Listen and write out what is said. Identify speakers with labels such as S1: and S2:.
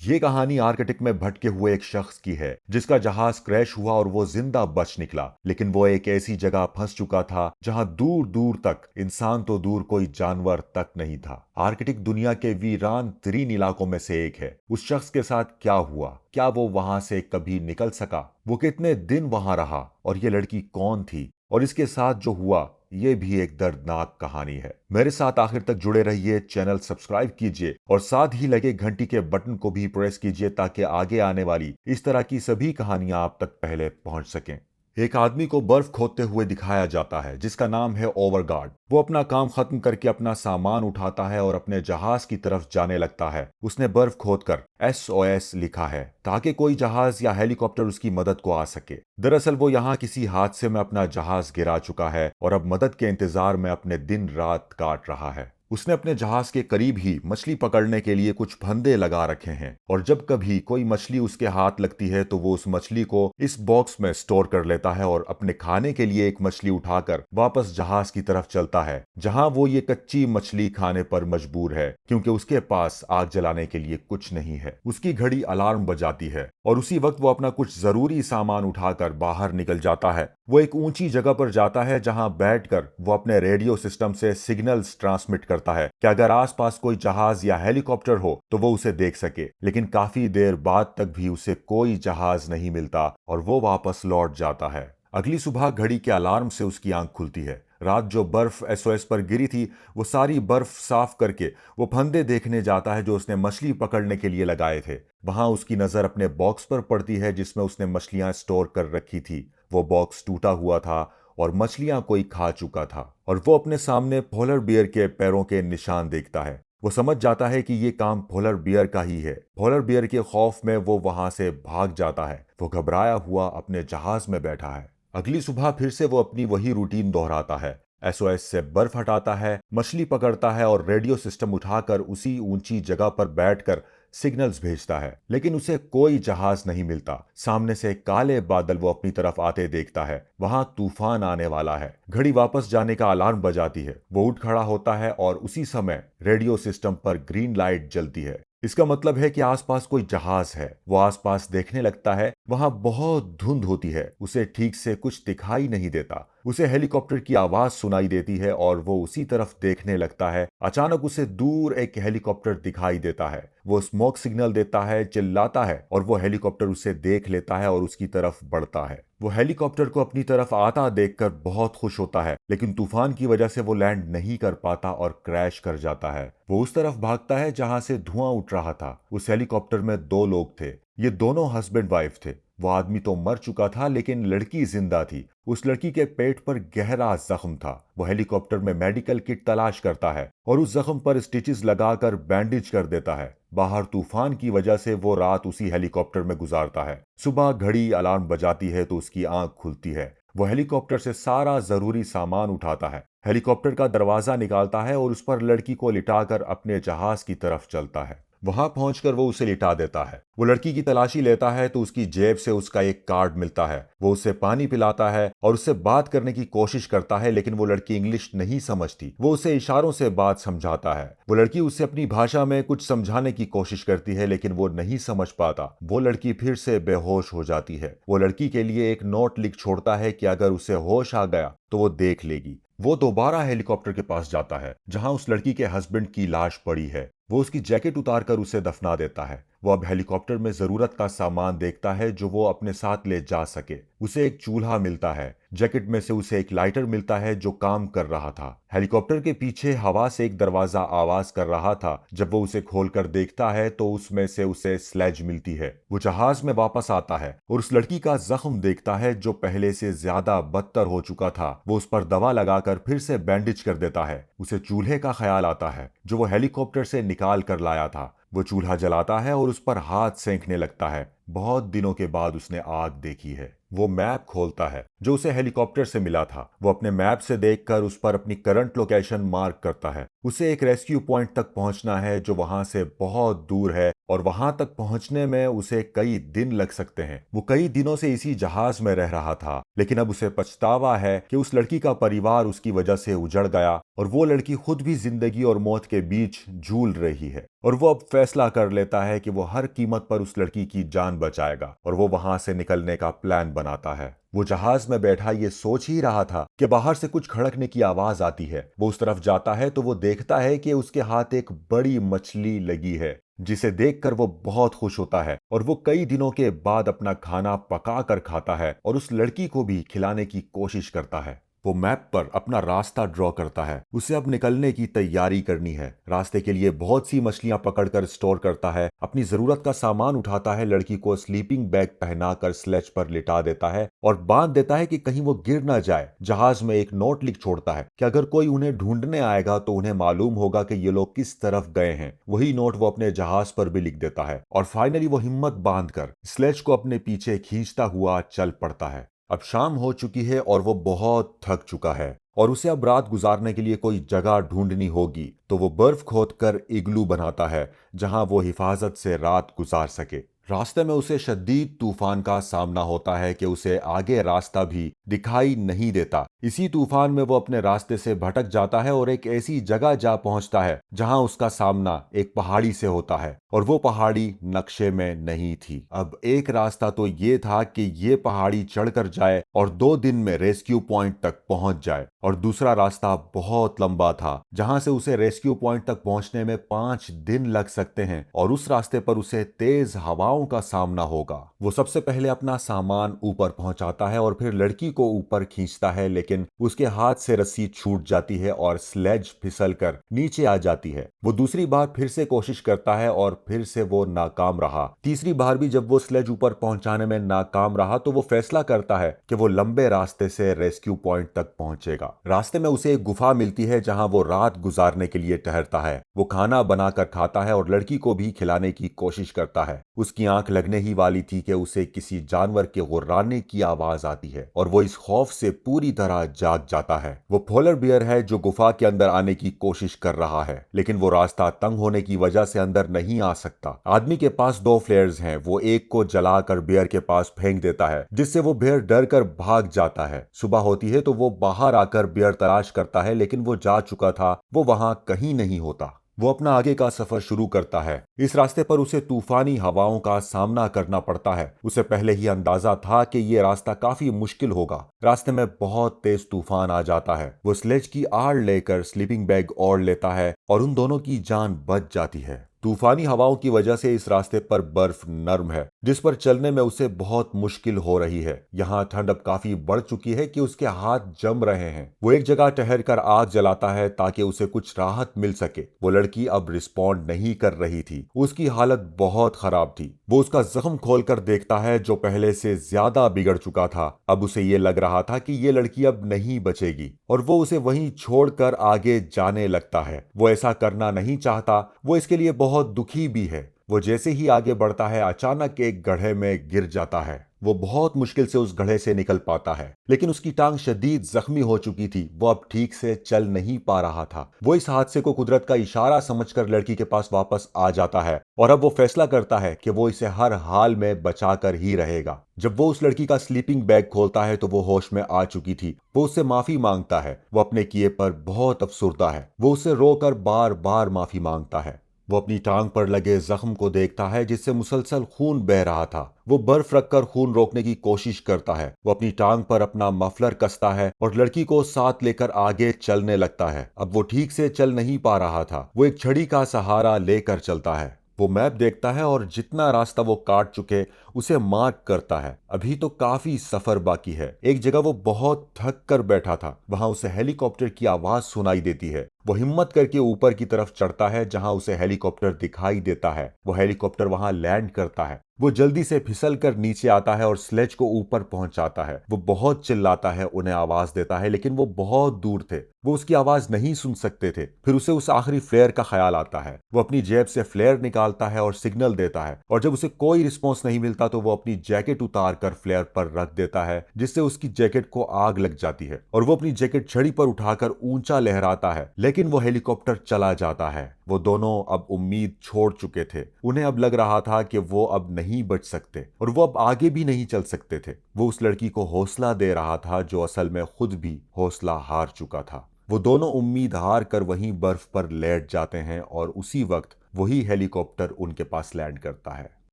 S1: ये कहानी आर्कटिक में भटके हुए एक शख्स की है जिसका जहाज क्रैश हुआ और वो जिंदा बच निकला, लेकिन वो एक ऐसी जगह फंस चुका था जहां दूर दूर तक इंसान तो दूर कोई जानवर तक नहीं था। आर्कटिक दुनिया के वीरान तरीन इलाकों में से एक है। उस शख्स के साथ क्या हुआ? क्या वो वहां से कभी निकल सका? वो कितने दिन वहां रहा? और ये लड़की कौन थी? और इसके साथ जो हुआ ये भी एक दर्दनाक कहानी है। मेरे साथ आखिर तक जुड़े रहिए, चैनल सब्सक्राइब कीजिए और साथ ही लगे घंटी के बटन को भी प्रेस कीजिए ताकि आगे आने वाली इस तरह की सभी कहानियां आप तक पहले पहुंच सकें। एक आदमी को बर्फ खोदते हुए दिखाया जाता है जिसका नाम है ओवरगार्ड। वो अपना काम खत्म करके अपना सामान उठाता है और अपने जहाज की तरफ जाने लगता है। उसने बर्फ खोदकर SOS लिखा है ताकि कोई जहाज या हेलीकॉप्टर उसकी मदद को आ सके। दरअसल वो यहाँ किसी हादसे में अपना जहाज गिरा चुका है और अब मदद के इंतजार में अपने दिन रात काट रहा है। उसने अपने जहाज के करीब ही मछली पकड़ने के लिए कुछ फंदे लगा रखे हैं और जब कभी कोई मछली उसके हाथ लगती है तो वो उस मछली को इस बॉक्स में स्टोर कर लेता है और अपने खाने के लिए एक मछली उठाकर वापस जहाज की तरफ चलता है, जहां वो ये कच्ची मछली खाने पर मजबूर है क्योंकि उसके पास आग जलाने के लिए कुछ नहीं है। उसकी घड़ी अलार्म बजाती है और उसी वक्त वो अपना कुछ जरूरी सामान उठाकर बाहर निकल जाता है। वो एक ऊंची जगह पर जाता है जहां बैठकर वो अपने रेडियो सिस्टम से सिग्नल्स ट्रांसमिट करता है कि अगर आसपास कोई जहाज या हेलीकॉप्टर हो तो वो उसे देख सके। लेकिन काफी देर बाद तक भी उसे कोई जहाज नहीं मिलता और वो वापस लौट जाता है। अगली सुबह घड़ी के अलार्म से उसकी आंख खुलती है। रात जो बर्फ SOS पर गिरी थी वो सारी बर्फ साफ करके वो फंदे देखने जाता है जो उसने मछली पकड़ने के लिए लगाए थे। वहां उसकी नजर अपने बॉक्स पर पड़ती है जिसमें उसने मछलियां स्टोर कर रखी थी। वो बॉक्स टूटा हुआ था और मछलियां कोई खा चुका था और वो अपने सामने पोलर बियर के पैरों के निशान देखता है। वो समझ जाता है कि ये काम पोलर बियर का ही है। पोलर बियर के खौफ में वो वहां से भाग जाता है। वो घबराया हुआ अपने जहाज में बैठा है। अगली सुबह फिर से वो अपनी वही रूटीन दोहराता है। SOS से बर्फ हटाता है, मछली पकड़ता है और रेडियो सिस्टम उठाकर उसी ऊंची जगह पर बैठकर सिग्नल्स भेजता है। लेकिन उसे कोई जहाज नहीं मिलता। सामने से काले बादल वो अपनी तरफ आते देखता है। वहां तूफान आने वाला है। घड़ी वापस जाने का अलार्म बजाती है। वो उठ खड़ा होता है और उसी समय रेडियो सिस्टम पर ग्रीन लाइट जलती है। इसका मतलब है कि आसपास कोई जहाज है। वो आसपास देखने लगता है। वहां बहुत धुंध होती है। उसे ठीक से कुछ दिखाई नहीं देता। उसे हेलीकॉप्टर की आवाज सुनाई देती है और वो उसी तरफ देखने लगता है। अचानक उसे दूर एक हेलीकॉप्टर दिखाई देता है। वो स्मोक सिग्नल देता है, चिल्लाता है और वो हेलीकॉप्टर उसे देख लेता है और उसकी तरफ बढ़ता है। वो हेलीकॉप्टर को अपनी तरफ आता देखकर बहुत खुश होता है, लेकिन तूफान की वजह से वो लैंड नहीं कर पाता और क्रैश कर जाता है। वो उस तरफ भागता है जहां से धुआं उठ रहा था। उस हेलीकॉप्टर में 2 लोग थे। ये दोनों हस्बैंड वाइफ थे। वो आदमी तो मर चुका था लेकिन लड़की जिंदा थी। उस लड़की के पेट पर गहरा जख्म था। वो हेलीकॉप्टर में मेडिकल किट तलाश करता है और उस जख्म पर स्टिचेस लगाकर बैंडेज कर देता है। बाहर तूफान की वजह से वो रात उसी हेलीकॉप्टर में गुजारता है। सुबह घड़ी अलार्म बजाती है तो उसकी आंख खुलती है। वो हेलीकॉप्टर से सारा जरूरी सामान उठाता है, हेलीकॉप्टर का दरवाजा निकालता है और उस पर लड़की को लिटाकर अपने जहाज की तरफ चलता है। वहां पहुंचकर वो उसे लिटा देता है। वो लड़की की तलाशी लेता है तो उसकी जेब से उसका एक कार्ड मिलता है। वो उसे पानी पिलाता है और उससे बात करने की कोशिश करता है, लेकिन वो लड़की इंग्लिश नहीं समझती। वो उसे इशारों से बात समझाता है। वो लड़की उससे अपनी भाषा में कुछ समझाने की कोशिश करती है, लेकिन वो नहीं समझ पाता। वो लड़की फिर से बेहोश हो जाती है। वो लड़की के लिए एक नोट लिख छोड़ता है कि अगर उसे होश आ गया तो वो देख लेगी। वो दोबारा हेलीकॉप्टर के पास जाता है जहां उस लड़की के हस्बैंड की लाश पड़ी है। वो उसकी जैकेट उतारकर उसे दफना देता है। वो अब हेलीकॉप्टर में जरूरत का सामान देखता है जो वो अपने साथ ले जा सके। उसे एक चूल्हा मिलता है। जैकेट में से उसे एक लाइटर मिलता है जो काम कर रहा था। हेलीकॉप्टर के पीछे हवा से एक दरवाजा आवाज कर रहा था। जब वो उसे खोलकर देखता है तो उसमें से उसे स्लेज मिलती है। वो जहाज में वापस आता है और उस लड़की का जख्म देखता है जो पहले से ज्यादा बदतर हो चुका था। वो उस पर दवा लगाकर फिर से बैंडेज कर देता है। उसे चूल्हे का ख्याल आता है जो वो हेलीकॉप्टर से निकाल कर लाया था। वो चूल्हा जलाता है और उस पर हाथ सेंकने लगता है। बहुत दिनों के बाद उसने आग देखी है। वो मैप खोलता है जो उसे हेलीकॉप्टर से मिला था। वो अपने मैप से देखकर उस पर अपनी करंट लोकेशन मार्क करता है। उसे एक रेस्क्यू पॉइंट तक पहुंचना है जो वहां से बहुत दूर है और वहां तक पहुंचने में उसे कई दिन लग सकते हैं। वो कई दिनों से इसी जहाज में रह रहा था, लेकिन अब उसे पछतावा है कि उस लड़की का परिवार उसकी वजह से उजड़ गया और वो लड़की खुद भी जिंदगी और मौत के बीच झूल रही है। और वो अब फैसला कर लेता है कि वो हर कीमत पर उस लड़की की जान बचाएगा और वो वहां से निकलने का प्लान बनाता है। वो जहाज में बैठा ये सोच ही रहा था कि बाहर से कुछ खड़कने की आवाज आती है। वो उस तरफ जाता है तो वो देखता है कि उसके हाथ एक बड़ी मछली लगी है, जिसे देखकर वो बहुत खुश होता है और वो कई दिनों के बाद अपना खाना पका कर खाता है और उस लड़की को भी खिलाने की कोशिश करता है। वो मैप पर अपना रास्ता ड्रॉ करता है। उसे अब निकलने की तैयारी करनी है। रास्ते के लिए बहुत सी मछलियां पकड़कर स्टोर करता है। अपनी जरूरत का सामान उठाता है। लड़की को स्लीपिंग बैग पहनाकर स्लेज पर लिटा देता है और बांध देता है कि कहीं वो गिर ना जाए। जहाज में एक नोट लिख छोड़ता है कि अगर कोई उन्हें ढूंढने आएगा तो उन्हें मालूम होगा कि ये लोग किस तरफ गए हैं। वही नोट वो अपने जहाज पर भी लिख देता है और फाइनली वो हिम्मत बांधकर स्लेज को अपने पीछे खींचता हुआ चल पड़ता है। अब शाम हो चुकी है और वो बहुत थक चुका है और उसे अब रात गुजारने के लिए कोई जगह ढूंढनी होगी। तो वो बर्फ खोदकर इग्लू बनाता है जहां वो हिफाजत से रात गुजार सके। रास्ते में उसे शदीद तूफान का सामना होता है कि उसे आगे रास्ता भी दिखाई नहीं देता। इसी तूफान में वो अपने रास्ते से भटक जाता है और एक ऐसी जगह जा पहुंचता है जहां उसका सामना एक पहाड़ी से होता है और वो पहाड़ी नक्शे में नहीं थी। अब एक रास्ता तो ये था कि ये पहाड़ी चढ़कर जाए और 2 दिन में रेस्क्यू पॉइंट तक पहुंच जाए, और दूसरा रास्ता बहुत लंबा था जहां से उसे रेस्क्यू पॉइंट तक पहुंचने में 5 दिन लग सकते हैं और उस रास्ते पर उसे तेज हवाओं का सामना होगा। वो सबसे पहले अपना सामान ऊपर पहुंचाता है और फिर लड़की को ऊपर खींचता है, लेकिन उसके हाथ से रस्सी छूट जाती है और स्लेज फिसलकर नीचे आ जाती है। वो दूसरी बार फिर से कोशिश करता है और फिर से वो नाकाम रहा। तीसरी बार भी जब वो स्लेज ऊपर पहुंचाने में नाकाम रहा तो वो फैसला करता है कि वो लंबे रास्ते से रेस्क्यू पॉइंट तक पहुंचेगा। रास्ते में उसे एक गुफा मिलती है जहां वो रात गुजारने के लिए ठहरता है। वो खाना बनाकर खाता है और लड़की को भी खिलाने की कोशिश करता है। उसकी आंख लगने ही वाली थी कि उसे किसी जानवर के गुर्राने की आवाज आती है और वो इस खौफ से पूरी तरह जाग जाता है। वो पोलर बियर है जो गुफा के अंदर आने की कोशिश कर रहा है, लेकिन वो रास्ता तंग होने की वजह से अंदर नहीं आ सकता। आदमी के पास 2 फ्लेयर्स हैं। वो एक को जलाकर बियर के पास फेंक देता है, जिससे वो बियर डर कर भाग जाता है। सुबह होती है तो वो बाहर आकर बियर तलाश करता है, लेकिन वो जा चुका था, वो वहां कहीं नहीं होता। वो अपना आगे का सफर शुरू करता है। इस रास्ते पर उसे तूफानी हवाओं का सामना करना पड़ता है। उसे पहले ही अंदाजा था कि ये रास्ता काफी मुश्किल होगा। रास्ते में बहुत तेज तूफान आ जाता है। वो स्लेज की आड़ लेकर स्लीपिंग बैग ओढ़ लेता है और उन दोनों की जान बच जाती है। तूफानी हवाओं की वजह से इस रास्ते पर बर्फ नर्म है, जिस पर चलने में उसे बहुत मुश्किल हो रही है। यहाँ ठंड अब काफी बढ़ चुकी है कि उसके हाथ जम रहे हैं। वो एक जगह ठहर कर आग जलाता है ताकि उसे कुछ राहत मिल सके। वो लड़की अब रिस्पॉन्ड नहीं कर रही थी। उसकी हालत बहुत खराब थी। वो उसका जख्म खोलकर देखता है जो पहले से ज्यादा बिगड़ चुका था। अब उसे ये लग रहा था कि ये लड़की अब नहीं बचेगी और वो उसे वहीं छोड़कर आगे जाने लगता है। वो ऐसा करना नहीं चाहता। वो इसके लिए बहुत दुखी भी है। वो जैसे ही आगे बढ़ता है अचानक एक गड्ढे में गिर जाता है। वो बहुत मुश्किल से उस गड्ढे से निकल पाता है, लेकिन उसकी टांग शदीद जख्मी हो चुकी थी। वो अब ठीक से चल नहीं पा रहा था। वो इस हादसे को कुदरत का इशारा समझकर लड़की के पास वापस आ जाता है और अब वो फैसला करता है कि वो इसे हर हाल में बचाकर ही रहेगा। जब वो उस लड़की का स्लीपिंग बैग खोलता है तो वो होश में आ चुकी थी। वो उससे माफी मांगता है। वो अपने किए पर बहुत अफसुर्दा है। वो उससे रोकर बार बार माफी मांगता है। वो अपनी टांग पर लगे जख्म को देखता है जिससे मुसलसल खून बह रहा था। वो बर्फ रखकर खून रोकने की कोशिश करता है। वो अपनी टांग पर अपना मफलर कसता है और लड़की को साथ लेकर आगे चलने लगता है। अब वो ठीक से चल नहीं पा रहा था। वो एक छड़ी का सहारा लेकर चलता है। वो मैप देखता है और जितना रास्ता वो काट चुके उसे मार्क करता है। अभी तो काफी सफर बाकी है। एक जगह वो बहुत थक कर बैठा था। वहां उसे हेलीकॉप्टर की आवाज सुनाई देती है। वो हिम्मत करके ऊपर की तरफ चढ़ता है जहां उसे हेलीकॉप्टर दिखाई देता है। वो हेलीकॉप्टर वहां लैंड करता है। वो जल्दी से फिसल कर नीचे आता है और स्लेज को ऊपर पहुंचाता है। वो बहुत चिल्लाता है, उन्हें आवाज देता है, लेकिन वो बहुत दूर थे, वो उसकी आवाज नहीं सुन सकते थे। फिर उसे उस आखिरी फ्लेयर का ख्याल आता है। वो अपनी जेब से फ्लेयर निकालता है और सिग्नल देता है, और जब उसे कोई रिस्पॉन्स नहीं मिलता तो वो अपनी जैकेट उतार कर फ्लेयर पर रख देता है, जिससे उसकी जैकेट को आग लग जाती है और वो अपनी जैकेट छड़ी पर उठाकर ऊंचा लहराता है, लेकिन वो हेलीकॉप्टर चला जाता है। वो दोनों अब उम्मीद छोड़ चुके थे। उन्हें अब लग रहा था कि वो अब नहीं बच सकते और वो अब आगे भी नहीं चल सकते थे। वो उस लड़की को हौसला दे रहा था जो असल में खुद भी हौसला हार चुका था। वो दोनों उम्मीद हार कर वहीं बर्फ पर लेट जाते हैं और उसी वक्त वही हेलीकॉप्टर उनके पास लैंड करता है।